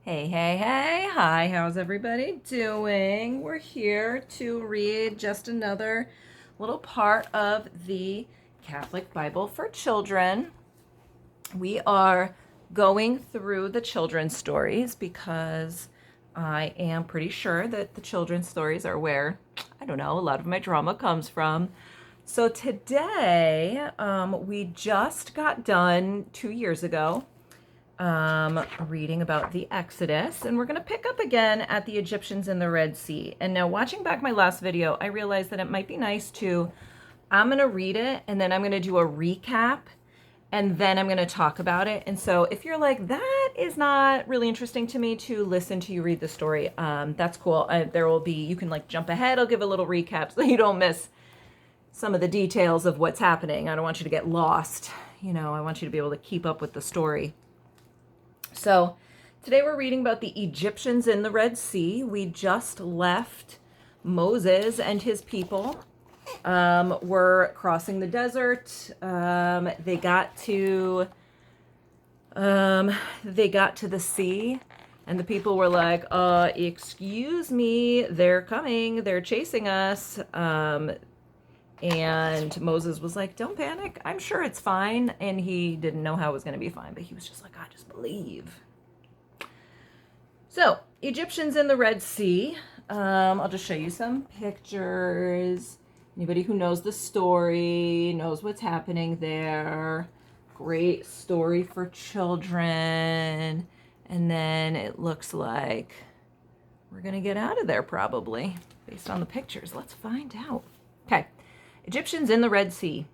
Hey, hey, hey. Hi, how's everybody doing? We're here to read just another little part of the Catholic Bible for Children. We are going through the children's stories because I am pretty sure that the children's stories are where, I don't know, a lot of my drama comes from. So today, we just got done 2 years ago reading about the Exodus, and we're going to pick up again at the Egyptians in the Red Sea. And now, watching back my last video, I realized that it might be nice to, I'm going to read it, and then I'm going to do a recap, and then I'm going to talk about it. And so, if you're like, that is not really interesting to me to listen to you read the story, that's cool. There will be, you can like jump ahead. I'll give a little recap so you don't miss some of the details of what's happening. I don't want you to get lost. I want you to be able to keep up with the story. So today we're reading about the Egyptians in the Red Sea. We just left Moses and his people were crossing the desert. They got to the sea, and the people were like, excuse me, they're coming, they're chasing us. And Moses was like, don't panic, I'm sure it's fine. And he didn't know how it was going to be fine, but he was just like, I just believe. So, Egyptians in the Red Sea. I'll just show you some pictures. Anybody who knows the story knows what's happening there. Great story for children. And then it looks like we're going to get out of there probably based on the pictures. Let's find out. Okay. Egyptians in the Red Sea.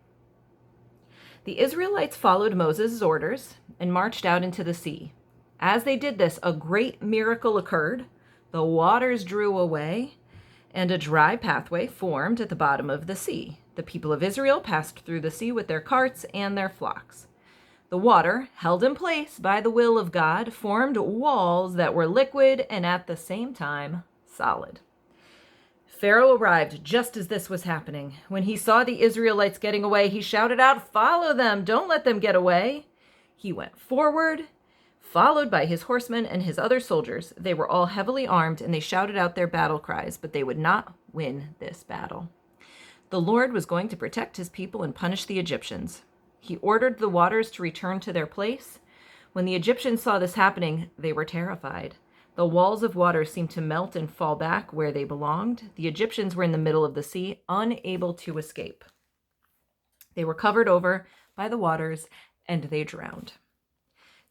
The Israelites followed Moses' orders and marched out into the sea. As they did this, a great miracle occurred. The waters drew away, and a dry pathway formed at the bottom of the sea. The people of Israel passed through the sea with their carts and their flocks. The water, held in place by the will of God, formed walls that were liquid and at the same time solid. Pharaoh arrived just as this was happening. When he saw the Israelites getting away, he shouted out, "Follow them! Don't let them get away!" He went forward, followed by his horsemen and his other soldiers. They were all heavily armed, and they shouted out their battle cries, but they would not win this battle. The Lord was going to protect his people and punish the Egyptians. He ordered the waters to return to their place. When the Egyptians saw this happening, they were terrified. The walls of water seemed to melt and fall back where they belonged. The Egyptians were in the middle of the sea, unable to escape. They were covered over by the waters, and they drowned.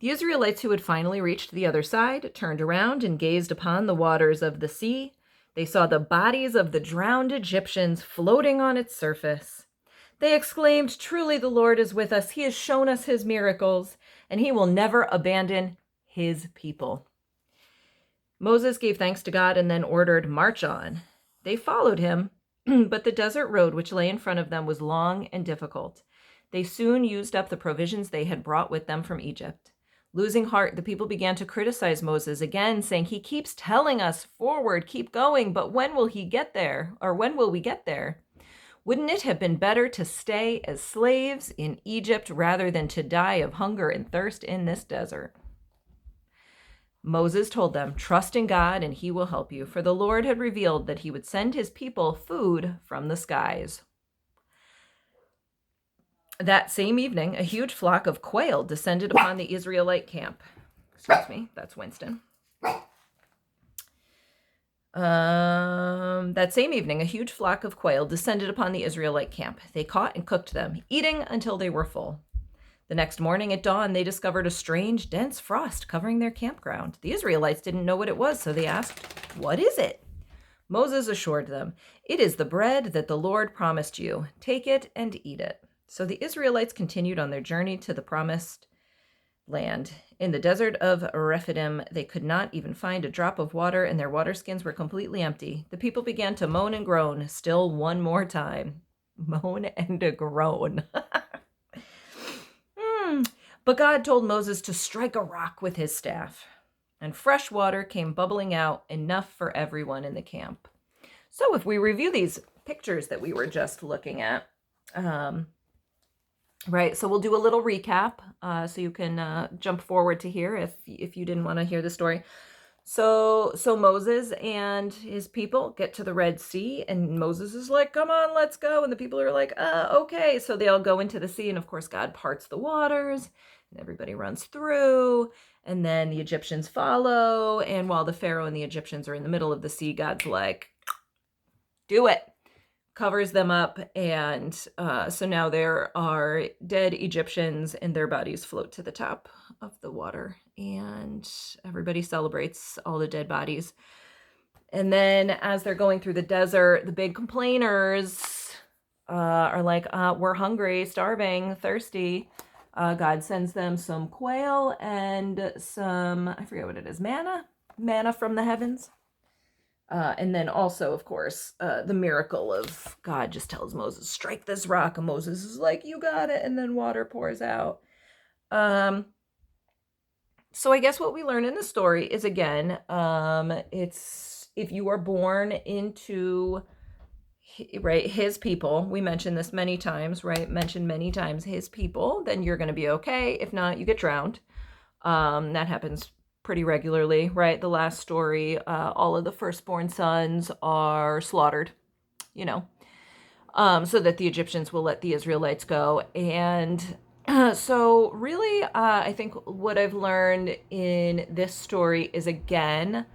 The Israelites who had finally reached the other side turned around and gazed upon the waters of the sea. They saw the bodies of the drowned Egyptians floating on its surface. They exclaimed, "Truly the Lord is with us. He has shown us his miracles, and he will never abandon his people." Moses gave thanks to God and then ordered, "March on." They followed him, but the desert road which lay in front of them was long and difficult. They soon used up the provisions they had brought with them from Egypt. Losing heart, the people began to criticize Moses again, saying, "He keeps telling us, 'Forward, keep going,' but when will he get there? Or when will we get there? Wouldn't it have been better to stay as slaves in Egypt rather than to die of hunger and thirst in this desert?" Moses told them, "Trust in God and he will help you," for the Lord had revealed that he would send his people food from the skies. That same evening, a huge flock of quail descended upon the Israelite camp. Excuse me, that's Winston. That same evening, a huge flock of quail descended upon the Israelite camp. They caught and cooked them, eating until they were full. The next morning at dawn, they discovered a strange, dense frost covering their campground. The Israelites didn't know what it was, so they asked, "What is it?" Moses assured them, "It is the bread that the Lord promised you. Take it and eat it." So the Israelites continued on their journey to the promised land. In the desert of Rephidim, they could not even find a drop of water, and their water skins were completely empty. The people began to moan and groan. Still one more time. Moan and a groan. But God told Moses to strike a rock with his staff, and fresh water came bubbling out, enough for everyone in the camp. So if we review these pictures that we were just looking at, right? So we'll do a little recap, so you can jump forward to here if you didn't want to hear the story. So Moses and his people get to the Red Sea, and Moses is like, "Come on, let's go." And the people are like, okay." So they all go into the sea, and of course God parts the waters, and everybody runs through, and then the Egyptians follow. And while the Pharaoh and the Egyptians are in the middle of the sea, God's like, "Do it." Covers them up, and so now there are dead Egyptians, and their bodies float to the top of the water, and everybody celebrates all the dead bodies. And then as they're going through the desert, the big complainers are like, we're hungry, starving, thirsty. God sends them some quail and some, I forget what it is, manna from the heavens. And then also, of course, the miracle of God just tells Moses, "Strike this rock." And Moses is like, "You got it." And then water pours out. So I guess what we learn in the story is, again, it's if you are born into, right, his people, we mentioned this many times, right? Mentioned many times, his people, then you're going to be okay. If not, you get drowned. That happens pretty regularly, right? The last story, all of the firstborn sons are slaughtered, so that the Egyptians will let the Israelites go. And so really, I think what I've learned in this story is, again,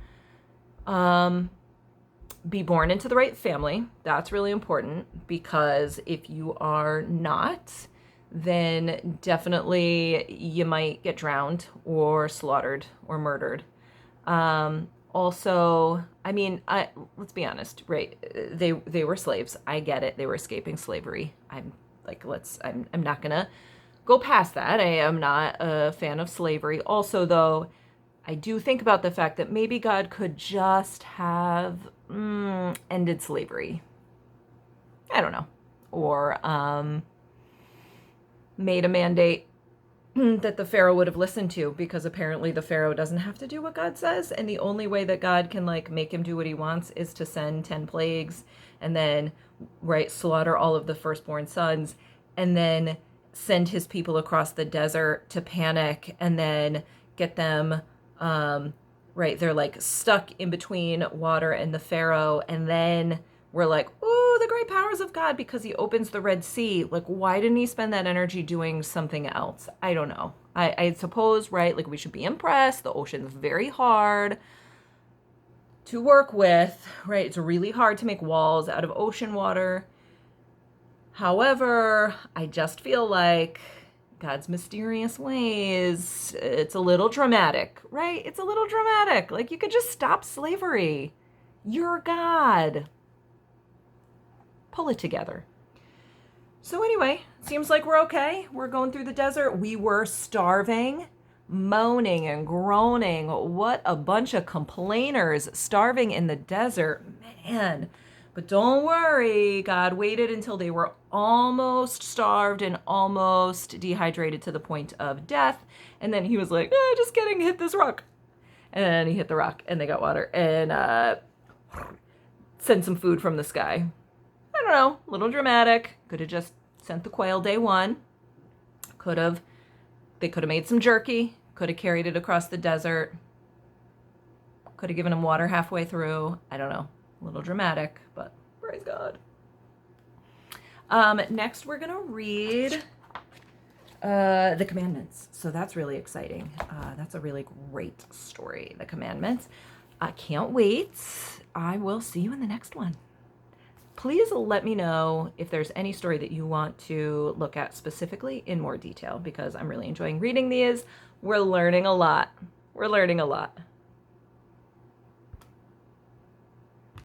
be born into the right family. That's really important, because if you are not, then definitely you might get drowned or slaughtered or murdered. Also, I mean, let's be honest, right? They were slaves. I get it. They were escaping slavery. I'm not gonna go past that. I am not a fan of slavery. Also, though, I do think about the fact that maybe God could just have ended slavery. I don't know. Or made a mandate that the Pharaoh would have listened to, because apparently the Pharaoh doesn't have to do what God says. And the only way that God can make him do what he wants is to send 10 plagues and then, right, slaughter all of the firstborn sons, and then send his people across the desert to panic, and then get them, right, they're stuck in between water and the Pharaoh. And then we're like, ooh, the great powers of God, because he opens the Red Sea. Why didn't he spend that energy doing something else? I don't know. I suppose, right, we should be impressed. The ocean's very hard to work with, right? It's really hard to make walls out of ocean water. However, I just feel like God's mysterious ways, it's a little dramatic, right? It's a little dramatic. You could just stop slavery. You're God. Pull it together. So anyway, seems like we're okay. We're going through the desert. We were starving, moaning and groaning. What a bunch of complainers, starving in the desert, man. But don't worry, God waited until they were almost starved and almost dehydrated to the point of death. And then he was like, just kidding, hit this rock. And then he hit the rock and they got water, and sent some food from the sky. I don't know, a little dramatic. Could have just sent the quail day one. They could have made some jerky. Could have carried it across the desert. Could have given them water halfway through. I don't know, a little dramatic, but praise God. Next, we're going to read the Commandments. So that's really exciting. That's a really great story, the Commandments. I can't wait. I will see you in the next one. Please let me know if there's any story that you want to look at specifically in more detail, because I'm really enjoying reading these. We're learning a lot.